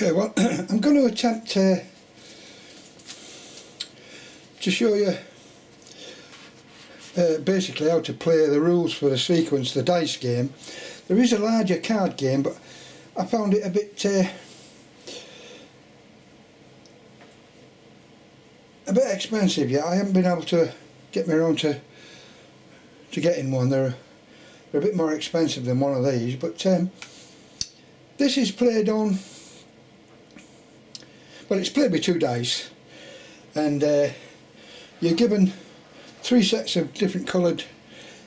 Okay, well, I'm going to attempt to show you basically how to play the rules for the sequence, the dice game. There is a larger card game, but I found it a bit expensive yet. I haven't been able to get me around to getting one. They're a bit more expensive than one of these, but this is played on, well, it's played with 2 dice, and you're given 3 sets of different coloured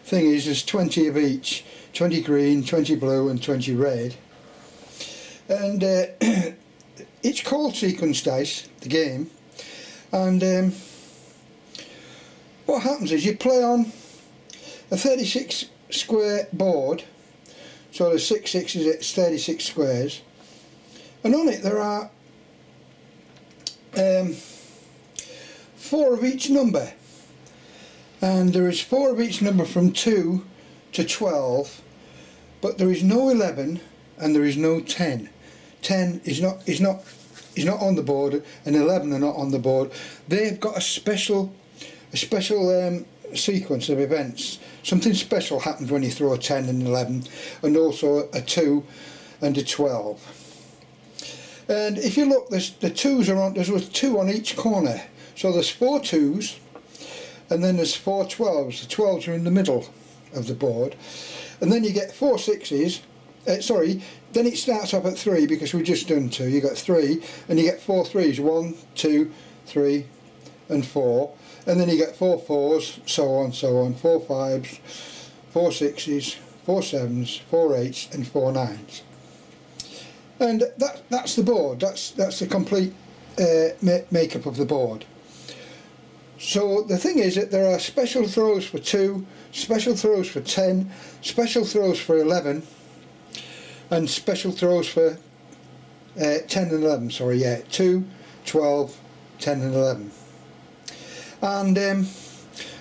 thingies. There's 20 of each, 20 green, 20 blue and 20 red, and it's called sequence dice, the game. And what happens is you play on a 36 square board, so there's 6 sixes, it's 36 squares, and on it there are 4 of each number, and there is 4 of each number from 2 to 12, but there is no 11 and there is no 10. 10 is not on the board, and 11 are not on the board. They've got a special sequence of events. Something special happens when you throw a 10 and 11, and also a 2 and a 12. And if you look, the 2s are on, there's 2 on each corner, so there's 4 2s and then there's 4 12s. The 12s are in the middle of the board, and then you get 4 6s, then it starts up at 3 because we've just done 2. You got 3 and you get 4 3s, 1 2 3 and 4, and then you get 4 4s, so on, 4 5s, 4 6s, 4 7s, 4 8s and 4 9s. And that's the board. That's the complete makeup of the board. So the thing is that there are special throws for 2, special throws for 10, special throws for 11, and special throws for 10 and 11, 2, 12, 10 and 11. And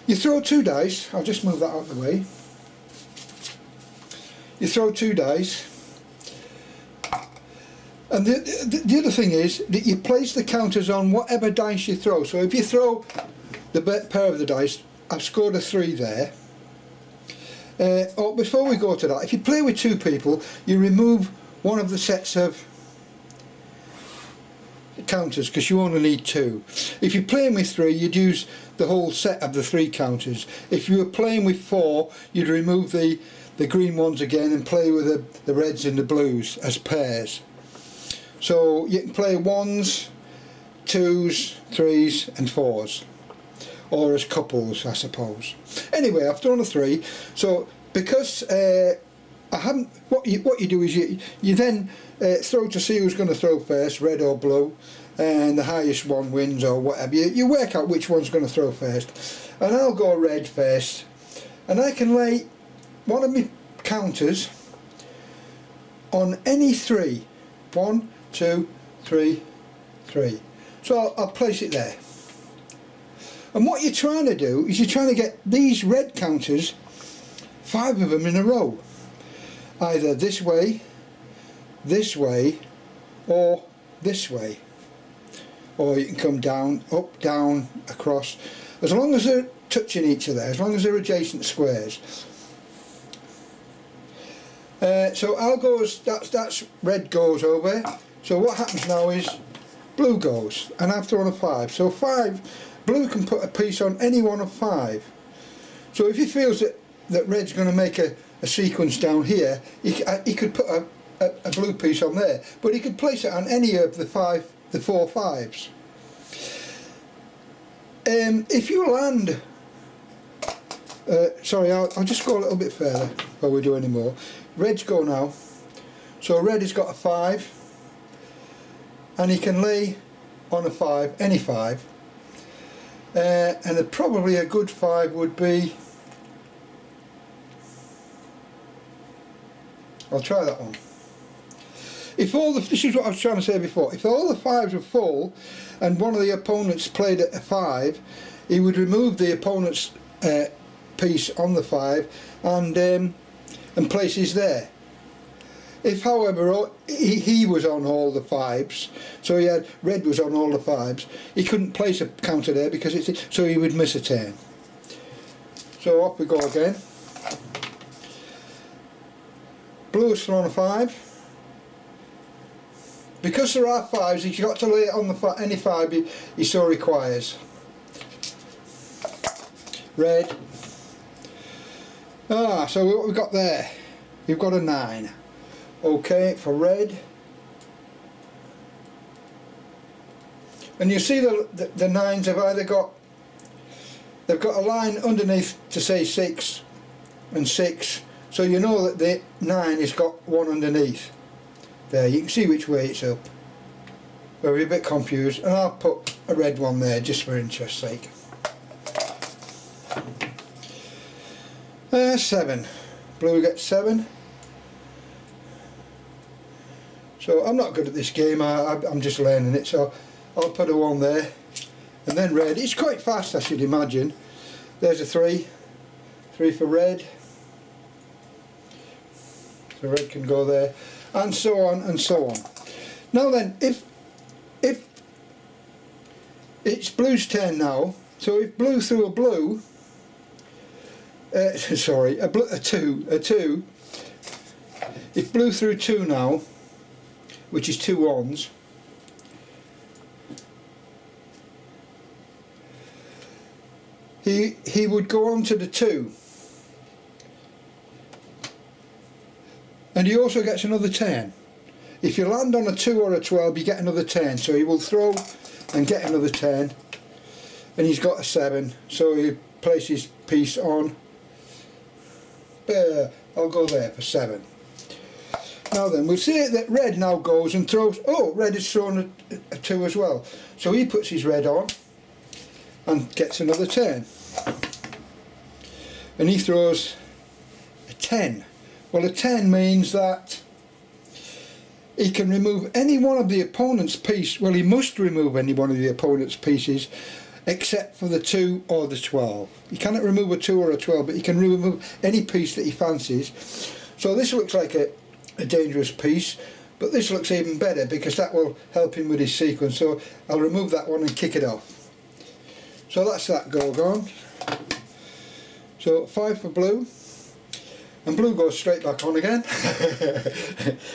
you throw 2 dice. I'll just move that out of the way. You throw 2 dice, and the other thing is that you place the counters on whatever dice you throw. So if you throw the pair of the dice, I've scored a 3 there. Before we go to that, if you play with 2 people, you remove one of the sets of counters because you only need 2. If you're playing with 3, you'd use the whole set of the 3 counters. If you were playing with 4, you'd remove the green ones again and play with the reds and the blues as pairs. So you can play 1s, 2s, 3s and 4s, or as couples, I suppose. Anyway, I've thrown a 3, so because I haven't, what you do is you then throw to see who's going to throw first, red or blue, and the highest one wins or whatever. You work out which one's going to throw first, and I'll go red first, and I can lay one of my counters on any 3, 1 2 3 3. So I'll place it there. And what you're trying to do is you're trying to get these red counters, 5 of them in a row, either this way, or this way, or you can come down, up, down, across, as long as they're touching each other, as long as they're adjacent squares. So I'll go as that's red goes over. So what happens now is blue goes, and I've thrown a 5. So 5. Blue can put a piece on any one of 5. So if he feels that red's going to make a sequence down here, he could put a blue piece on there, but he could place it on any of the 4 5s. If you land, I'll just go a little bit further before we do any more. Red's go now. So red has got a 5, and he can lay on a 5, any 5. And probably a good 5 would be, I'll try that one. If this is what I was trying to say before, if all the 5s were full and one of the opponents played at a 5, he would remove the opponent's piece on the 5 and place his there. If, however, he was on all the 5s, so he had red was on all the 5s, he couldn't place a counter there because so he would miss a turn. So off we go again. Blue has thrown a 5. Because there are 5s, he's got to lay it on the any 5 he so requires. Red. So what we've got there? You've got a 9. Okay, for red. And you see the 9s have either got, they've got a line underneath to say 6 and 6, so you know that the 9 has got one underneath. There, you can see which way it's up. We're a bit confused, and I'll put a red one there just for interest's sake. 7. Blue gets 7. So I'm not good at this game, I'm just learning it, so I'll put a 1 there. And then red, it's quite fast I should imagine. There's a 3. 3 for red. So red can go there. And so on and so on. Now then, if it's blue's turn now, so if blue threw a blue, sorry, a 2, if blue threw 2 now, which is 2 1s, he would go on to the 2. And he also gets another 10. If you land on a 2 or a 12, you get another 10. So he will throw and get another 10. And he's got a 7. So he places his piece on. I'll go there for 7. Now then, we'll see that red now goes and throws. Oh, red has thrown a 2 as well. So he puts his red on and gets another 10. And he throws a 10. Well, a 10 means that he can remove any one of the opponent's pieces. Well, he must remove any one of the opponent's pieces except for the 2 or the 12. He cannot remove a 2 or a 12, but he can remove any piece that he fancies. So this looks like a dangerous piece, but this looks even better because that will help him with his sequence. So I'll remove that one and kick it off. So that's that go gone. So 5 for blue. And blue goes straight back on again.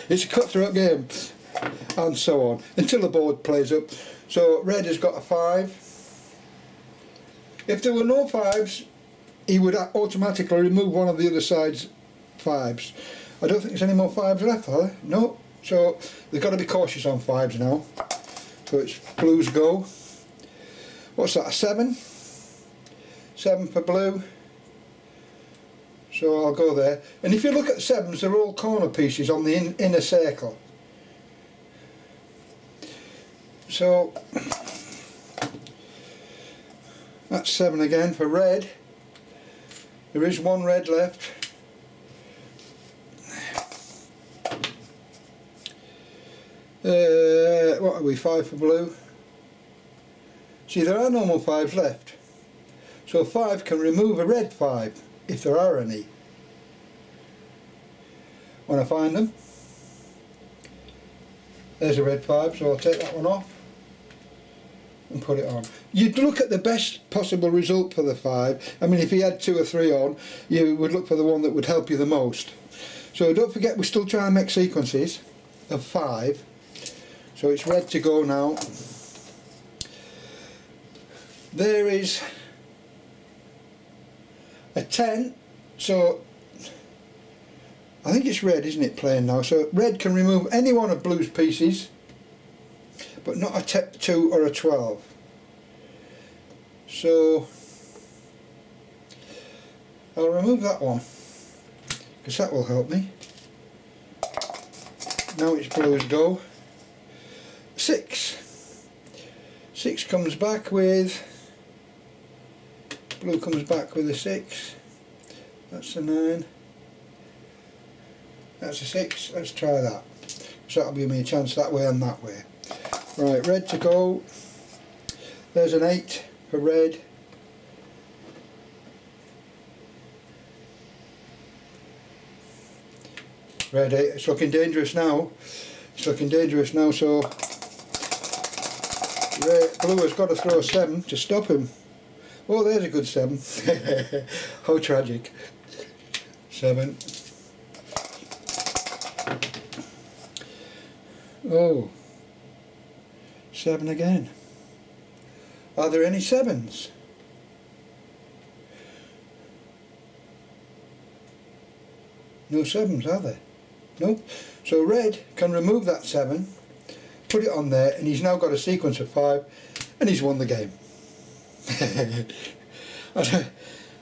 It's a cutthroat game, and so on, until the board plays up. So red has got a 5. If there were no 5s, he would automatically remove one of the other side's 5s. I don't think there's any more 5s left, are there? No. So they've got to be cautious on 5s now. So it's blue's go. What's that, a 7? 7 for blue. So I'll go there. And if you look at the 7s, they're all corner pieces on the inner circle. So that's 7 again for red. There is 1 red left. What are we, 5 for blue? See, there are no more 5s left. So 5 can remove a red 5. If there are any, when I find them. There's a red 5, so I'll take that one off and put it on. You'd look at the best possible result for the 5. I mean, if he had 2 or 3 on, you would look for the one that would help you the most. So don't forget, we're still trying to make sequences of 5. So it's red to go now. There is a 10, so I think it's red, isn't it, playing now? So red can remove any one of blue's pieces, but not a 2 or a 12. So I'll remove that one, because that will help me. Now it's blue's go. 6. 6 comes back with, blue comes back with a 6. That's a 9. That's a 6. Let's try that. So that'll give me a chance that way and that way. Right, red to go. There's an 8 for red. Red 8, it's looking dangerous now. It's looking dangerous now, so blue has got to throw a 7 to stop him. Oh, there's a good 7. How tragic. 7. Oh, 7 again. Are there any 7s? No 7s, are there? Nope. So red can remove that 7, put it on there, and he's now got a sequence of 5, and he's won the game.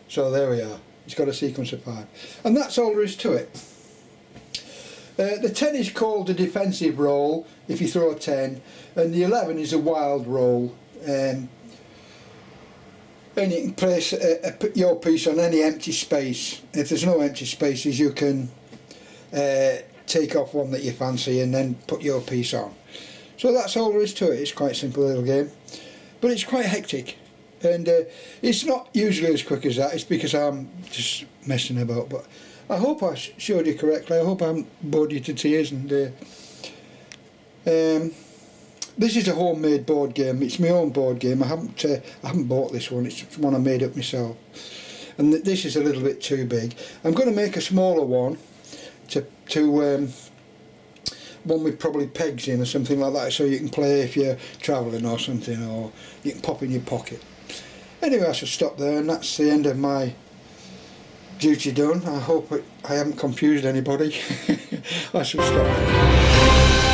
So there we are. He's got a sequence of 5. And that's all there is to it. The 10 is called a defensive roll if you throw a 10, and the 11 is a wild roll. And you can place your piece on any empty space. If there's no empty spaces, you can take off one that you fancy and then put your piece on. So that's all there is to it. It's quite a simple little game, but it's quite hectic, and it's not usually as quick as that. It's because I'm just messing about, but I hope I showed you correctly. I hope I haven't bored you to tears. And this is a homemade board game. It's my own board game. I haven't bought this one. It's one I made up myself. And this is a little bit too big. I'm going to make a smaller one to one with probably pegs in or something like that, so you can play if you're travelling or something, or you can pop in your pocket. Anyway, I shall stop there, and that's the end of my duty done. I hope I haven't confused anybody. I shall stop there.